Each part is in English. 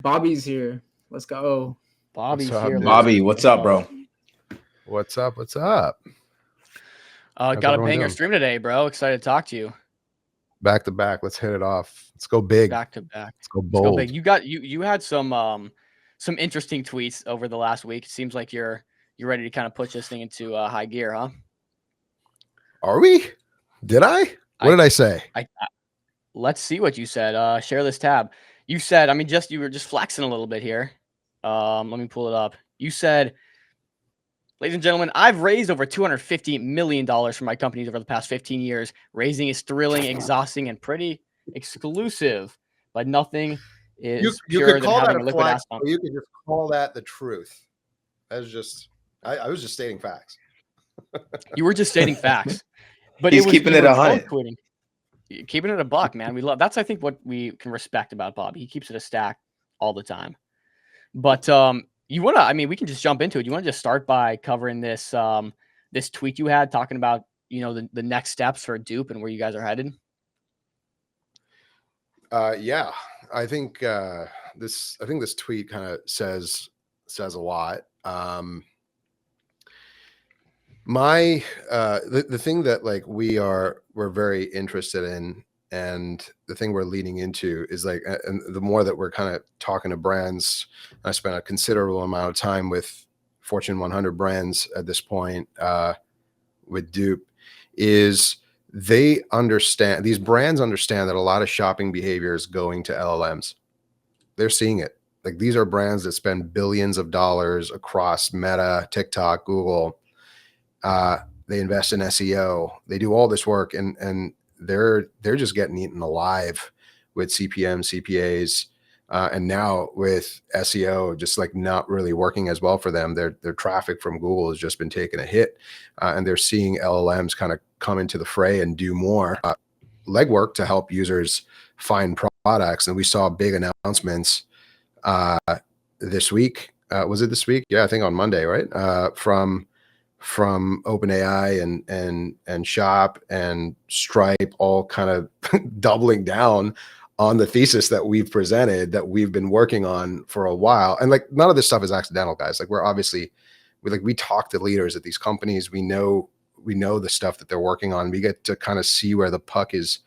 Bobby's here. Let's go. Bobby's What's up, here. dude? Bobby, what's up, bro? What's up? What's up? Got a everyone banger doing? stream today, bro. Excited to talk to you. Back to back. Let's hit it off. Let's go big. Back to back. Let's go Let's bold. go big. You had some interesting tweets over the last week. It seems like you're ready to kind of push this thing into high gear, huh? Are we? Did I? What did I say? Let's see what you said. Share this tab. You said, you were just flexing a little bit here. Let me pull it up. You said, ladies and gentlemen, I've raised over $250 million for my companies over the past 15 years. Raising is thrilling, exhausting, and pretty exclusive, but nothing is You purer could than call that having a a liquid flex, asset. or you could just call that the truth. That's just I was just stating facts. You were just stating facts, but He's keeping it 100. Tweeting. Keeping it a buck, man. We love that's I think what we can respect about Bobby. He keeps it a stack all the time. But you wanna? We can just jump into it. You want to just start by covering this this tweet you had talking about the next steps for DUPE and where you guys are headed. Yeah, I think this tweet kind of says a lot. The thing that like we're very interested in, and the thing we're leaning into is like, and the more that we're kind of talking to brands, I spent a considerable amount of time with Fortune 100 brands at this point with DUPE, is these brands understand that a lot of shopping behavior is going to LLMs. They're seeing it. Like, these are brands that spend billions of dollars across Meta, TikTok, Google. They invest in SEO. They do all this work, and they're just getting eaten alive with CPM, CPAs, and now with SEO just like not really working as well for them. Their traffic from Google has just been taking a hit, and they're seeing LLMs kind of come into the fray and do more legwork to help users find products. And we saw big announcements this week. Was it this week? Yeah, I think on Monday, right? From OpenAI and Shop and Stripe, all kind of doubling down on the thesis that we've presented, that we've been working on for a while. And like, none of this stuff is accidental, guys. Like, we talk to leaders at these companies. We know the stuff that they're working on. We get to kind of see where the puck is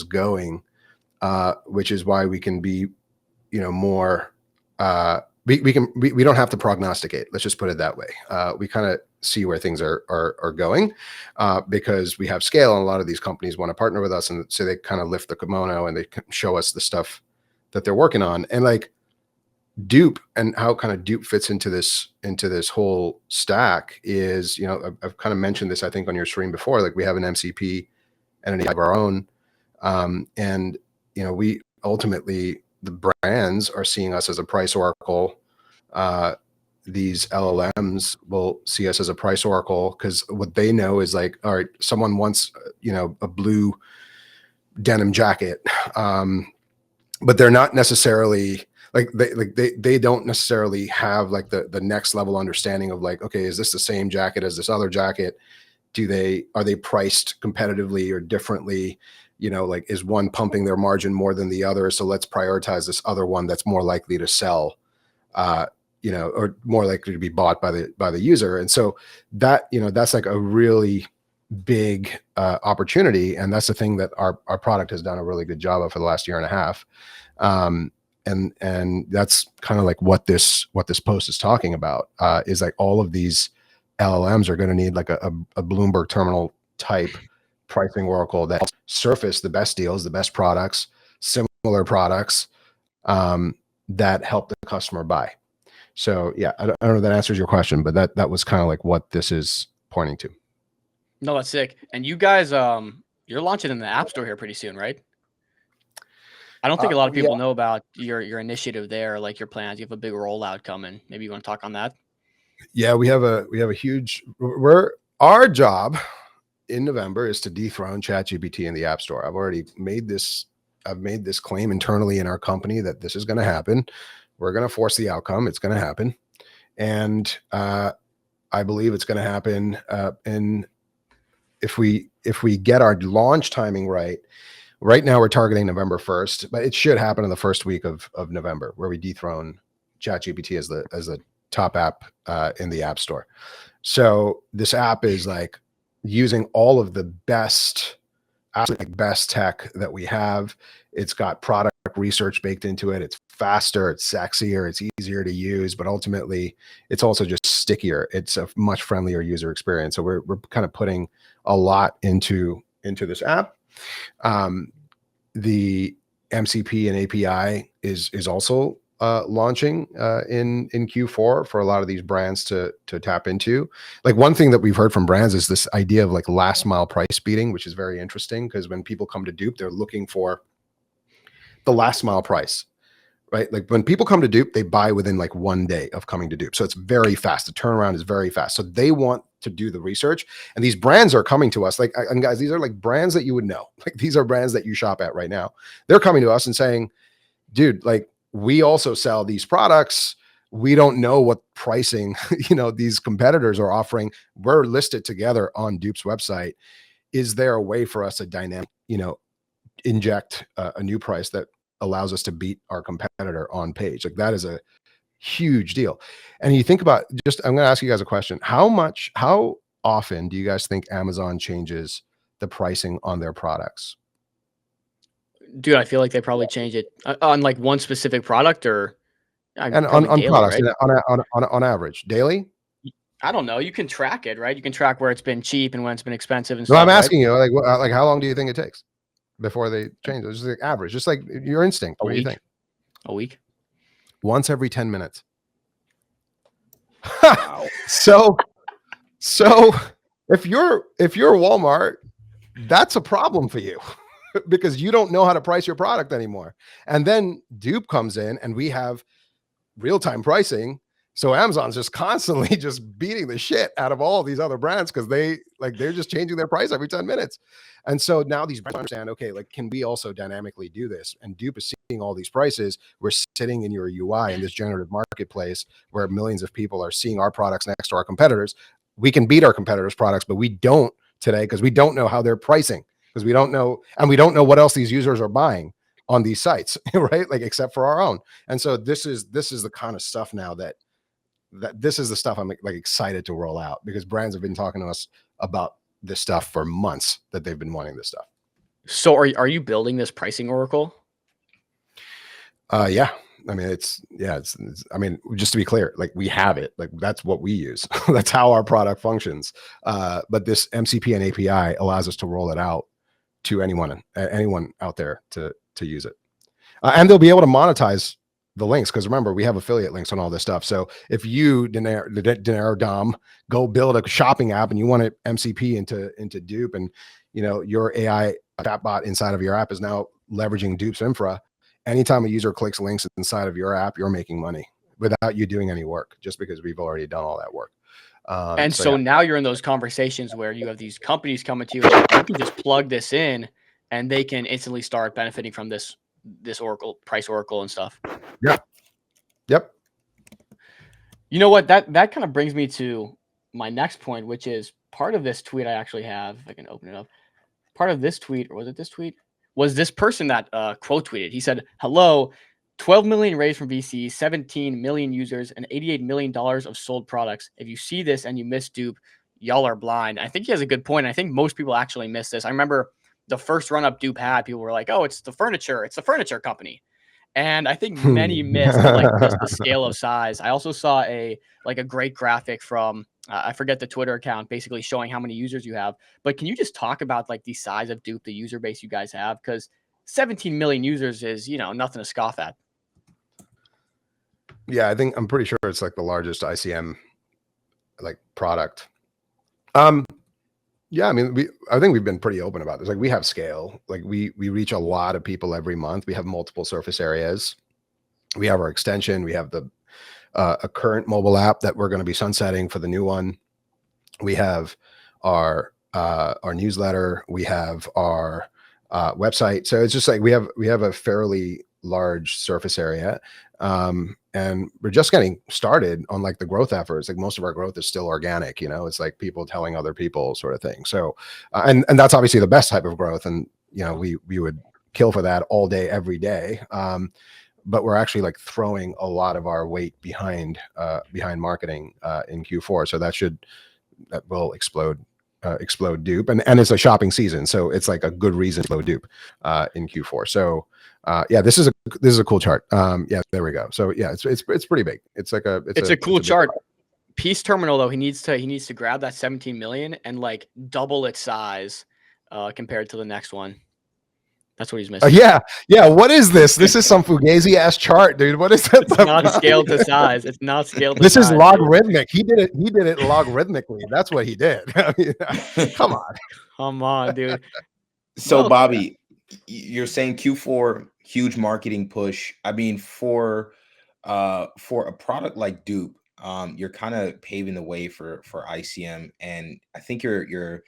going, which is why we can be, more. We don't have to prognosticate. Let's just put it that way. We kind of see where things are going, because we have scale, and a lot of these companies want to partner with us, and so they kind of lift the kimono and they show us the stuff that they're working on. And like DUPE, and how kind of DUPE fits into this whole stack is, I've kind of mentioned this, I think, on your stream before. Like, we have an MCP and an AI of our own, and we ultimately, the brands are seeing us as a price oracle. These LLMs will see us as a price oracle, because what they know is like, all right, someone wants, a blue denim jacket, but they're not necessarily they don't necessarily have like the next level understanding of like, okay, is this the same jacket as this other jacket? Are they priced competitively or differently? Like, is one pumping their margin more than the other? So let's prioritize this other one that's more likely to sell, or more likely to be bought by the user. And so that, that's like a really big opportunity. And that's the thing that our product has done a really good job of for the last year and a half. And that's kind of like what this post is talking about, is like all of these LLMs are going to need like a Bloomberg terminal type pricing oracle that surface the best deals, the best products, similar products, that help the customer buy. So yeah, I don't know if that answers your question, but that was kind of like what this is pointing to. No, that's sick. And you guys, you're launching in the App Store here pretty soon, right? I don't think a lot of people know about your initiative there, like your plans. You have a big rollout coming. Maybe you want to talk on that? Yeah, we have a huge. Our job in November is to dethrone ChatGPT in the App Store. I've made this claim internally in our company that this is going to happen. We're going to force the outcome. It's going to happen, and I believe it's going to happen. And if we get our launch timing right, Right now we're targeting November 1st, but it should happen in the first week of November, where we dethrone ChatGPT as the top app in the App Store. So this app is like using all of the best, absolutely like best tech that we have. It's got product research baked into it. It's faster, it's sexier, it's easier to use, but ultimately it's also just stickier. It's a much friendlier user experience. So we're kind of putting a lot into this app. The MCP and API is also launching in Q4 for a lot of these brands to tap into. Like one thing that we've heard from brands is this idea of like last mile price beating, which is very interesting because when people come to Dupe, they're looking for the last mile price, right? Like when people come to Dupe, they buy within like 1 day of coming to Dupe. So it's very fast. The turnaround is very fast. So they want to do the research, and these brands are coming to us. Like, and guys, these are like brands that you would know. Like these are brands that you shop at right now. They're coming to us and saying, dude, like we also sell these products. We don't know what pricing, these competitors are offering. We're listed together on Dupe's website. Is there a way for us to dynamic, inject a new price that allows us to beat our competitor on page? Like that is a huge deal. And you think about I'm going to ask you guys a question. How often do you guys think Amazon changes the pricing on their products? Dude, I feel like they probably change it on like one specific product or And probably on daily, products, right? on average, daily? I don't know. You can track it, right? You can track where it's been cheap and when it's been expensive and No, I'm stuff, right? asking you, like how long do you think it takes before they change it? Just like average, just like your instinct. A What do you week. think? A week. Once every 10 minutes. Wow. So if you're Walmart, that's a problem for you because you don't know how to price your product anymore. And then Dupe comes in and we have real-time pricing. So Amazon's just constantly just beating the shit out of all of these other brands because they're just changing their price every 10 minutes. And so now these brands understand, okay, like, can we also dynamically do this? And Dupe is seeing all these prices. We're sitting in your UI in this generative marketplace where millions of people are seeing our products next to our competitors. We can beat our competitors' products, but we don't today because we don't know how they're pricing, because we don't know, and we don't know what else these users are buying on these sites, right? Like, except for our own. And so this is the kind of stuff now that this is the stuff I'm like excited to roll out, because brands have been talking to us about this stuff for months, that they've been wanting this stuff. So are you building this pricing oracle? Yeah. I mean, it's I mean, just to be clear, like we have it, like that's what we use. That's how our product functions. But this MCP and API allows us to roll it out to anyone out there to use it. And they'll be able to monetize the links, because remember, we have affiliate links on all this stuff. So if you, Dinero Dom, go build a shopping app and you want to MCP into Dupe, and your AI chatbot inside of your app is now leveraging Dupe's infra, anytime a user clicks links inside of your app, you're making money without you doing any work, just because we've already done all that work. And so yeah. now you're in those conversations where you have these companies coming to you, like, you can just plug this in and they can instantly start benefiting from this oracle, price oracle and stuff. Yeah. Yep. You know what? That kind of brings me to my next point, which is part of this tweet I actually have. If I can open it up. Part of this tweet, or was it this tweet? Was this person that quote tweeted. He said, "Hello, 12 million raised from VC, 17 million users, and $88 million of sold products. If you see this and you miss Dupe, y'all are blind." I think he has a good point. I think most people actually miss this. I remember the first run up Dupe had, people were like, "Oh, it's the furniture company." And I think many missed like just the scale of size. I also saw a great graphic from I forget the Twitter account, basically showing how many users you have. But can you just talk about like the size of Dupe, the user base you guys have? Because 17 million users is nothing to scoff at. Yeah, I'm pretty sure it's like the largest ICM like product. Yeah, I mean, I think we've been pretty open about this. Like, we have scale. Like, we reach a lot of people every month. We have multiple surface areas. We have our extension. We have a current mobile app that we're going to be sunsetting for the new one. We have our newsletter. We have our website. So it's just like we have a fairly large surface area. And we're just getting started on like the growth efforts. Like, most of our growth is still organic, it's like people telling other people sort of thing. So, and that's obviously the best type of growth. And, we would kill for that all day, every day. But we're actually like throwing a lot of our weight behind marketing in Q4. So that will explode DUPE, and it's a shopping season, so it's like a good reason to explode DUPE in Q4. So yeah, this is a cool chart. Yeah, there we go. So yeah, it's pretty big. It's a cool chart. Peace Terminal though, he needs to grab that 17 million and like double its size compared to the next one. That's what he's missing. Yeah. What is this? This is some fugazi ass chart, dude. What is that? It's not scaled to size. It's not scaled to this size. This is logarithmic. He did it logarithmically. That's what he did. I mean, come on, dude. So well, Bobby, you're saying Q4 huge marketing push. I mean, for a product like DUPE, you're kind of paving the way for ICM, and I think you're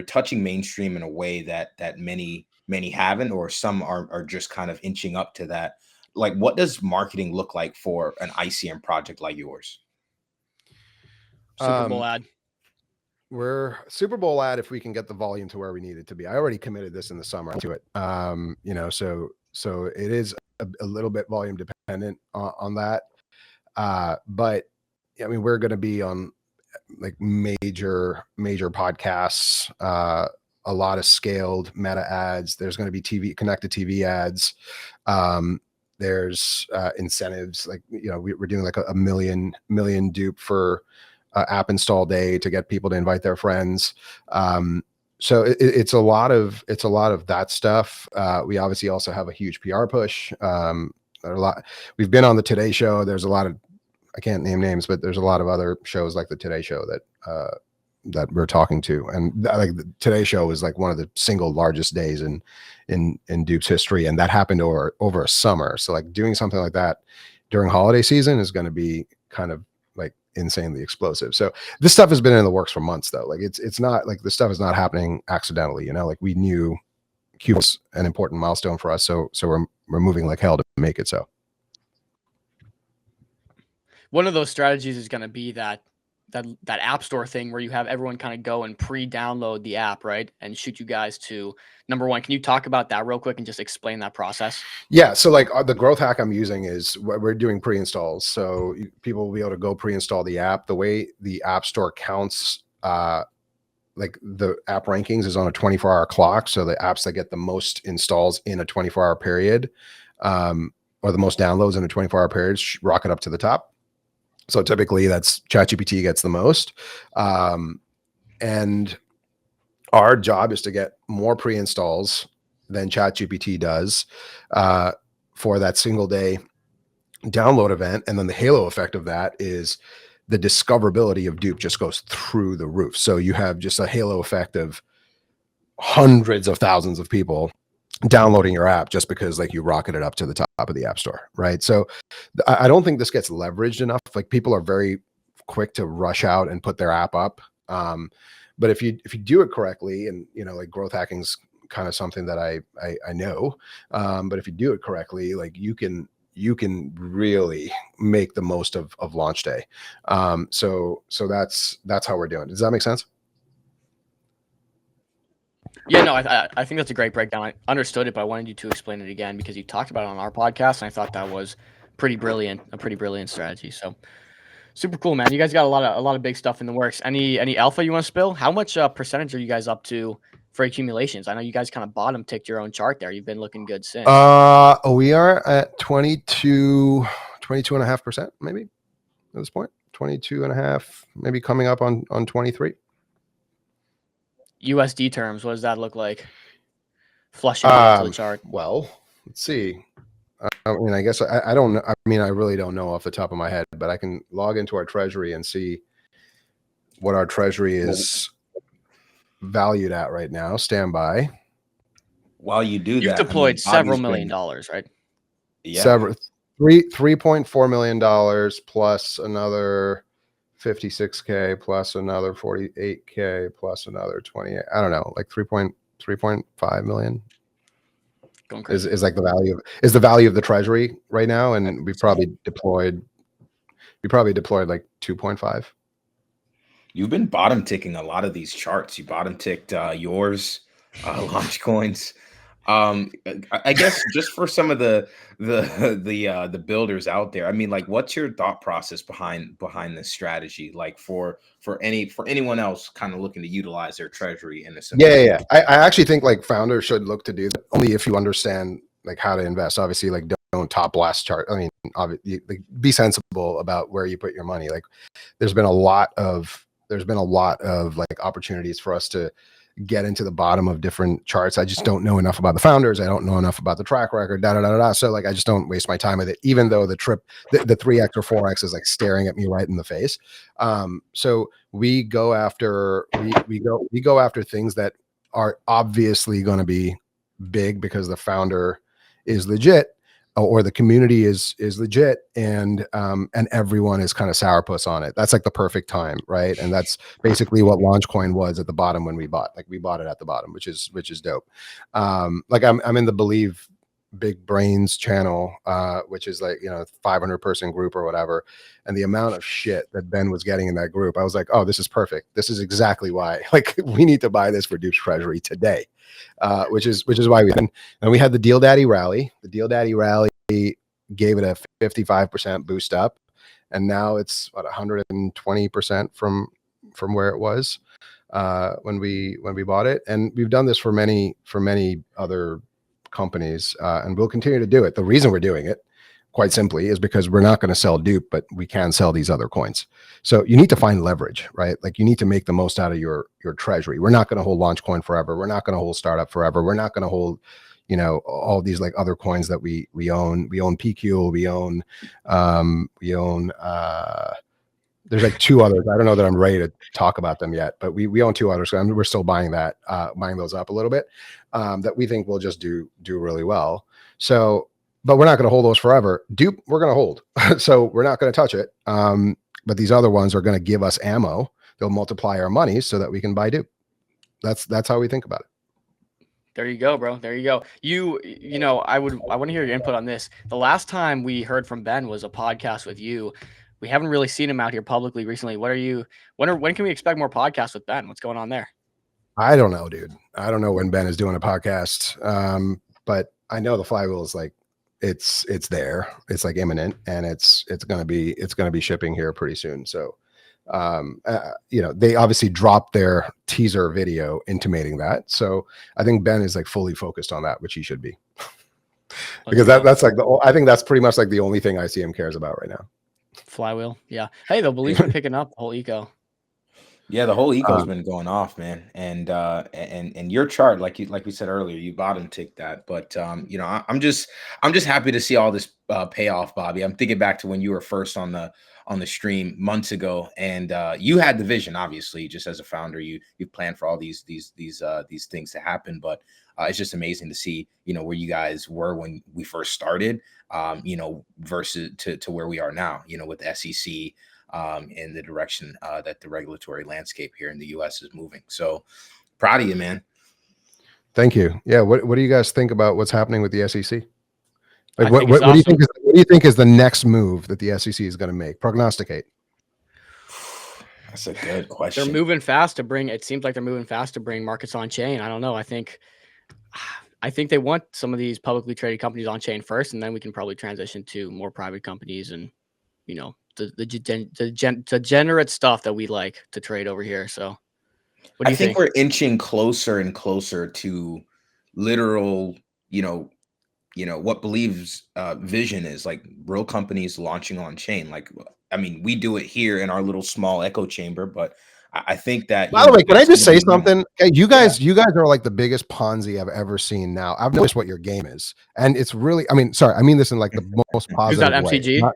touching mainstream in a way that many haven't, or some are just kind of inching up to that. Like, what does marketing look like for an ICM project like yours? Super Bowl ad. We're Super Bowl ad if we can get the volume to where we need it to be. I already committed this in the summer to it. So it is a little bit volume dependent on that. But I mean, we're going to be on like major podcasts, a lot of scaled meta ads. There's going to be connected TV ads. There's incentives, like, we're doing like a million DUPE for app install day to get people to invite their friends. So it's a lot of that stuff. We obviously also have a huge PR push. We've been on the Today Show. There's a lot of, I can't name names, but there's a lot of other shows like the Today Show that we're talking to, and like the Today Show is like one of the single largest days in DUPE's history, and that happened over a summer. So like doing something like that during holiday season is going to be kind of like insanely explosive. So this stuff has been in the works for months, though. Like it's not like this stuff is not happening accidentally. Like we knew Q was an important milestone for us, so we're moving like hell to make it so. One of those strategies is going to be that app store thing where you have everyone kind of go and pre-download the app, right? And shoot you guys to number one. Can you talk about that real quick and just explain that process? Yeah. So like the growth hack I'm using is we're doing pre-installs. So people will be able to go pre-install the app. The way the app store counts, like the app rankings is on a 24-hour clock. So the apps that get the most installs in a 24-hour period, or the most downloads in a 24-hour period, rocket up to the top. So typically that's ChatGPT gets the most. And our job is to get more pre-installs than ChatGPT does for that single day download event. And then the halo effect of that is the discoverability of DUPE just goes through the roof. So you have just a halo effect of hundreds of thousands of people downloading your app just because like you rocket it up to the top of the app store, right? So I don't think this gets leveraged enough. Like people are very quick to rush out and put their app up. But if you do it correctly, and like growth hacking's kind of something that I know, but if you do it correctly, like you can really make the most of launch day. So that's how we're doing. Does that make sense? Yeah, no, I think that's a great breakdown. I understood it, but I wanted you to explain it again because you talked about it on our podcast, and I thought that was a pretty brilliant strategy. So super cool, man. You guys got a lot of big stuff in the works. Any alpha you want to spill? How much percentage are you guys up to for accumulations? I know you guys kind of bottom ticked your own chart there. You've been looking good since. We are at 22.5%, maybe at this point. 22.5, maybe coming up on 23. USD terms, what does that look like? Flushing into the chart. Well, let's see. I mean, I guess I don't know. I mean, I really don't know off the top of my head, but I can log into our treasury and see what our treasury is valued at right now. Stand by. While you do You've that, deployed several $1 million, right? Yeah. $3.4 million plus another 56K plus another 48K plus another 28. I don't know, like 3.5 million Going crazy. is like the value of the treasury right now, and we probably deployed like 2.5. You've been bottom ticking a lot of these charts. You bottom ticked yours, launch coins. I guess just for some of the builders out there, I mean, like, what's your thought process behind this strategy? Like for anyone else kind of looking to utilize their treasury in a similar Yeah. I actually think like founders should look to do that only if you understand like how to invest. Obviously, like don't top blast chart. I mean, obviously, like, be sensible about where you put your money. Like there's been a lot of like opportunities for us to get into the bottom of different charts. I just don't know enough about the founders. I don't know enough about the track record, So like, I just don't waste my time with it, even though the 3x or 4x is like staring at me right in the face. So we go after, we go after things that are obviously going to be big because the founder is legit, or the community is legit, and everyone is kind of sourpuss on it. That's like the perfect time, right? And that's basically what Launchcoin was at the bottom when we bought. Like we bought it at the bottom, which is dope. Like I'm in the Believe Big Brains channel, which is like 500 person group or whatever, and the amount of shit that Ben was getting in that group, I was like, oh, this is perfect. This is exactly why. Like we need to buy this for Dupe's treasury today. Which is why we had the Deal Daddy rally. The Deal Daddy rally gave it a 55% boost up, and now it's what 120% from where it was when we bought it. And we've done this for many other companies, and we'll continue to do it. The reason we're doing it, quite simply, is because we're not going to sell Dupe, but we can sell these other coins. So you need to find leverage, right? Like you need to make the most out of your treasury. We're not going to hold Launchcoin forever. We're not going to hold Startup forever. We're not going to hold, all these like other coins that we own. We own PQ. We own, there's like two others. I don't know that I'm ready to talk about them yet, but we own two others. So we're still buying those up a little bit, that we think will just do really well. So, but we're not going to hold those forever. Dupe, we're going to hold. So we're not going to touch it. But these other ones are going to give us ammo. They'll multiply our money so that we can buy Dupe. That's how we think about it. There you go, bro. There you go. I want to hear your input on this. The last time we heard from Ben was a podcast with you. We haven't really seen him out here publicly recently. When can we expect more podcasts with Ben? What's going on there? I don't know, dude. I don't know when Ben is doing a podcast. But I know the flywheel is like, it's there. It's like imminent, and it's going to be shipping here pretty soon. So, they obviously dropped their teaser video intimating that. So I think Ben is like fully focused on that, which he should be, because that's like I think that's pretty much like the only thing ICM cares about right now. Flywheel. Yeah. Hey, the Belief's been picking up the whole eco. Yeah, the whole eco's been going off, man. And your chart, like we said earlier, you bottom ticked that. But I'm just happy to see all this payoff, Bobby. I'm thinking back to when you were first on the stream months ago, and you had the vision. Obviously, just as a founder, you planned for all these things to happen. But it's just amazing to see where you guys were when we first started, versus to where we are now, with the SEC. In the direction that the regulatory landscape here in the U.S. is moving. So proud of you, man. Thank you. Yeah. What do you guys think about what's happening with the SEC? Like, what do you think is the next move that the SEC is going to make? Prognosticate. That's a good question. They're moving fast to bring. It seems like they're moving fast to bring markets on chain. I don't know. I think they want some of these publicly traded companies on chain first, and then we can probably transition to more private companies and the degenerate stuff that we like to trade over here. So what do you think? We're inching closer and closer to literal, what Believe's vision is, like real companies launching on chain. Like, I mean, we do it here in our little small echo chamber, but I think that. By the way, can I just say something? Okay, you guys are like the biggest Ponzi I've ever seen. Now I've noticed what your game is, and it's really. I mean this in like the most positive way. MCG? Not,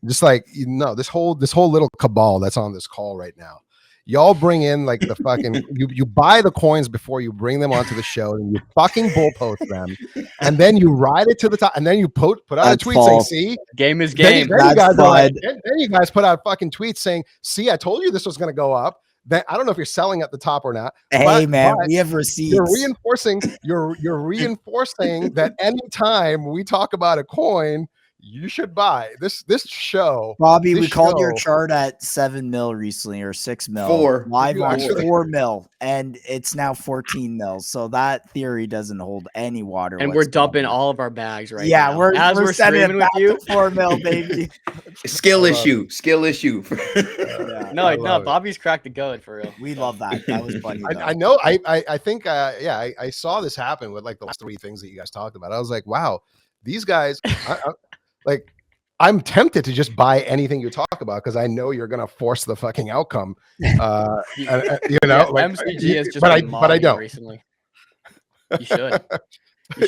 just like this whole little cabal that's on this call right now. Y'all bring in like the fucking you buy the coins before you bring them onto the show, and you fucking bullpost them, and then you ride it to the top, and then you put out a tweet saying, "See, game is game." Then you guys put out fucking tweets saying, "See, I told you this was going to go up." Then I don't know if you're selling at the top or not. Hey, man, we have receipts. You're reinforcing that anytime we talk about a coin, you should buy this show. Bobby, this we called your show- chart at 7 mil recently or 6 mil. 4. Live You on actually- 4 mil, and it's now 14 mil. So that theory doesn't hold any water. And we're dumping whatsoever. all of our bags right Yeah, now. we're As we're sending streaming it back with you. to 4 mil, baby. Skill I love issue. Skill issue. Yeah, No, I no, love it. Bobby's cracked the code for real. we love that. That was funny. though. I know. I think. I saw this happen with like the last 3 things that you guys talked about. I was like, wow, these guys. I'm tempted to just buy anything you talk about because I know you're gonna force the fucking outcome. You know, Yeah, like, MCG has just but I been don't. mobbing recently. You should.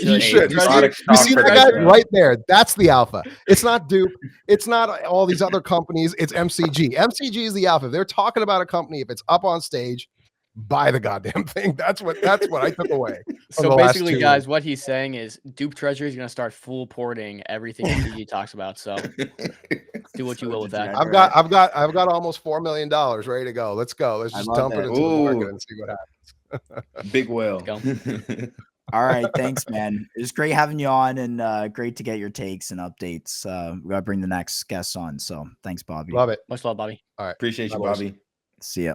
You should. Hey, You product see stock that for guy that, bro. right there? That's the alpha. It's not Dupe. It's not all these other companies. It's MCG. MCG is the alpha. If they're talking about a company, if it's up on stage, buy the goddamn thing. That's what I took away. from So the last basically, 2 guys, weeks. what he's saying is Dupe Treasury is going to start full porting everything MCG talks about. So do what you will with that. I've got almost $4 million ready to go. Let's go. Let's I just love dump it it. into the market Ooh. and see what happens. Big whale. Go. All right, thanks, man. It was great having you on, and great to get your takes and updates. We got to bring the next guest on. So thanks, Bobby. Love it. Much love, Bobby. All right. Appreciate you, Bye, boys. Bobby. See ya.